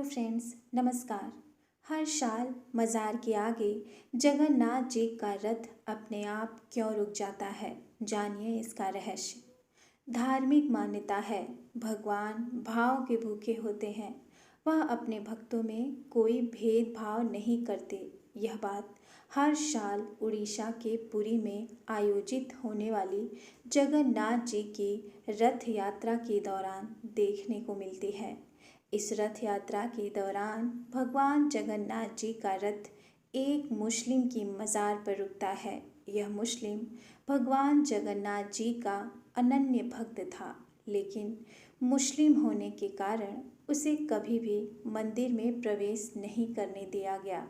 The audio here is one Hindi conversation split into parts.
फ्रेंड्स, नमस्कार। हर साल मज़ार के आगे जगन्नाथ जी का रथ अपने आप क्यों रुक जाता है? जानिए इसका रहस्य। धार्मिक मान्यता है भगवान भाव के भूखे होते हैं। वह अपने भक्तों में कोई भेदभाव नहीं करते। यह बात हर साल उड़ीसा के पुरी में आयोजित होने वाली जगन्नाथ जी की रथ यात्रा के दौरान देखने को मिलती है। इस रथ यात्रा के दौरान भगवान जगन्नाथ जी का रथ एक मुस्लिम की मज़ार पर रुकता है। यह मुस्लिम भगवान जगन्नाथ जी का अनन्य भक्त था, लेकिन मुस्लिम होने के कारण उसे कभी भी मंदिर में प्रवेश नहीं करने दिया गया।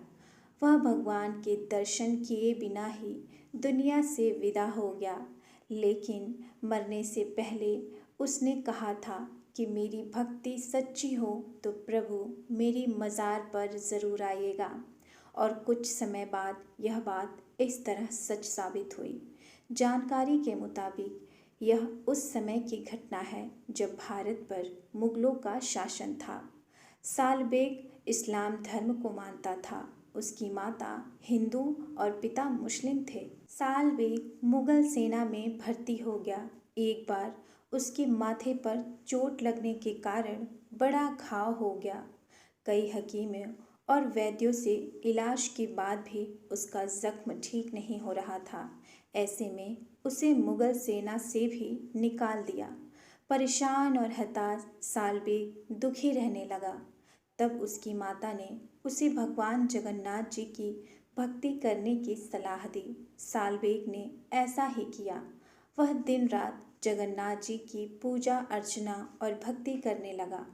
वह भगवान के दर्शन किए बिना ही दुनिया से विदा हो गया, लेकिन मरने से पहले उसने कहा था कि मेरी भक्ति सच्ची हो तो प्रभु मेरी मज़ार पर ज़रूर आइएगा। और कुछ समय बाद यह बात इस तरह सच साबित हुई। जानकारी के मुताबिक यह उस समय की घटना है जब भारत पर मुगलों का शासन था। सालबेग इस्लाम धर्म को मानता था। उसकी माता हिंदू और पिता मुस्लिम थे। सालबेग मुगल सेना में भर्ती हो गया। एक बार उसके माथे पर चोट लगने के कारण बड़ा घाव हो गया। कई हकीमों और वैद्यों से इलाज के बाद भी उसका जख्म ठीक नहीं हो रहा था। ऐसे में उसे मुगल सेना से भी निकाल दिया। परेशान और हताश सालबेग दुखी रहने लगा। तब उसकी माता ने उसे भगवान जगन्नाथ जी की भक्ति करने की सलाह दी। सालबेग ने ऐसा ही किया। वह दिन रात जगन्नाथ जी की पूजा अर्चना और भक्ति करने लगा।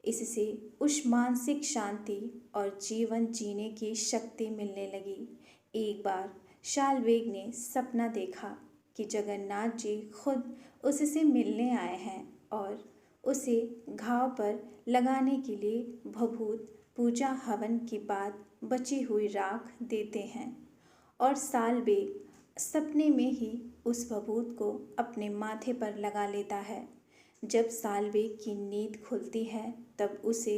इससे उस मानसिक शांति और जीवन जीने की शक्ति मिलने लगी। एक बार सालबेग ने सपना देखा कि जगन्नाथ जी खुद उससे मिलने आए हैं और उसे घाव पर लगाने के लिए भभूत पूजा हवन के बाद बची हुई राख देते हैं। और सालबेग सपने में ही उस भभूत को अपने माथे पर लगा लेता है। जब सालबेग की नींद खुलती है तब उसे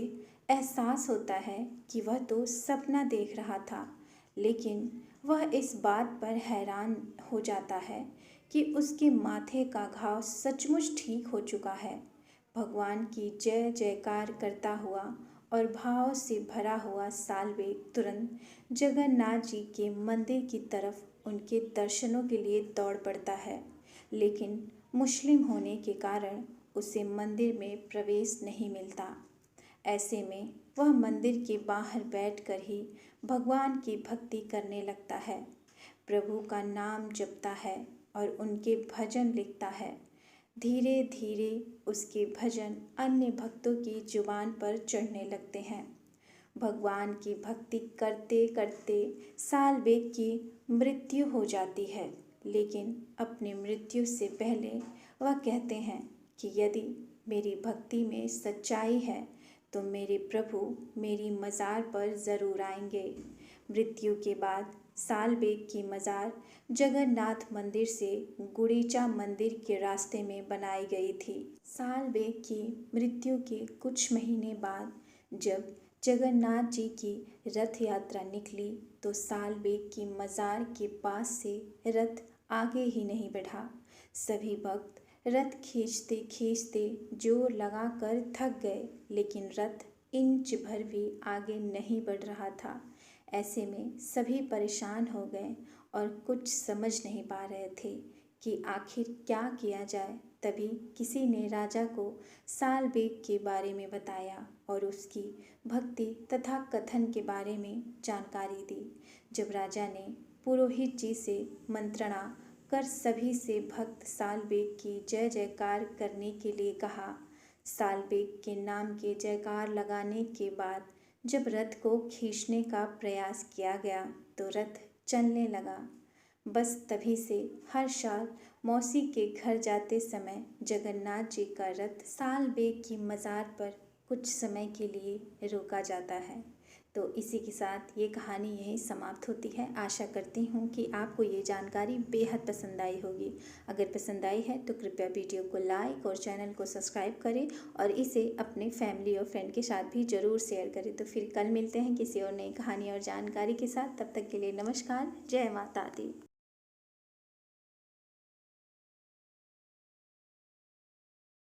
एहसास होता है कि वह तो सपना देख रहा था, लेकिन वह इस बात पर हैरान हो जाता है कि उसके माथे का घाव सचमुच ठीक हो चुका है। भगवान की जय जयकार करता हुआ और भाव से भरा हुआ सालबेग तुरंत जगन्नाथ जी के मंदिर की तरफ उनके दर्शनों के लिए दौड़ पड़ता है, लेकिन मुस्लिम होने के कारण उसे मंदिर में प्रवेश नहीं मिलता। ऐसे में वह मंदिर के बाहर बैठकर ही भगवान की भक्ति करने लगता है, प्रभु का नाम जपता है और उनके भजन लिखता है। धीरे धीरे उसके भजन अन्य भक्तों की जुबान पर चढ़ने लगते हैं। भगवान की भक्ति करते करते सालबेग की मृत्यु हो जाती है, लेकिन अपनी मृत्यु से पहले वह कहते हैं कि यदि मेरी भक्ति में सच्चाई है तो मेरे प्रभु मेरी मज़ार पर ज़रूर आएंगे। मृत्यु के बाद सालबेग की मज़ार जगन्नाथ मंदिर से गुड़ीचा मंदिर के रास्ते में बनाई गई थी। सालबेग की मृत्यु के कुछ महीने बाद जब जगन्नाथ जी की रथ यात्रा निकली तो सालबेग की मज़ार के पास से रथ आगे ही नहीं बढ़ा। सभी भक्त रथ खींचते खींचते जोर लगाकर थक गए, लेकिन रथ इंच भर भी आगे नहीं बढ़ रहा था। ऐसे में सभी परेशान हो गए और कुछ समझ नहीं पा रहे थे कि आखिर क्या किया जाए। तभी किसी ने राजा को सालबेग के बारे में बताया और उसकी भक्ति तथा कथन के बारे में जानकारी दी। जब राजा ने पुरोहित जी से मंत्रणा कर सभी से भक्त सालबेग की जय जयकार करने के लिए कहा। सालबेग के नाम के जयकार लगाने के बाद जब रथ को खींचने का प्रयास किया गया तो रथ चलने लगा। बस तभी से हर साल मौसी के घर जाते समय जगन्नाथ जी का रथ सालबेग की मज़ार पर कुछ समय के लिए रोका जाता है, तो इसी के साथ ये कहानी यहीं समाप्त होती है। आशा करती हूँ कि आपको ये जानकारी बेहद पसंद आई होगी। अगर पसंद आई है तो कृपया वीडियो को लाइक और चैनल को सब्सक्राइब करें और इसे अपने फैमिली और फ्रेंड के साथ भी ज़रूर शेयर करें। तो फिर कल मिलते हैं किसी और नई कहानी और जानकारी के साथ। तब तक के लिए नमस्कार। जय माता दी।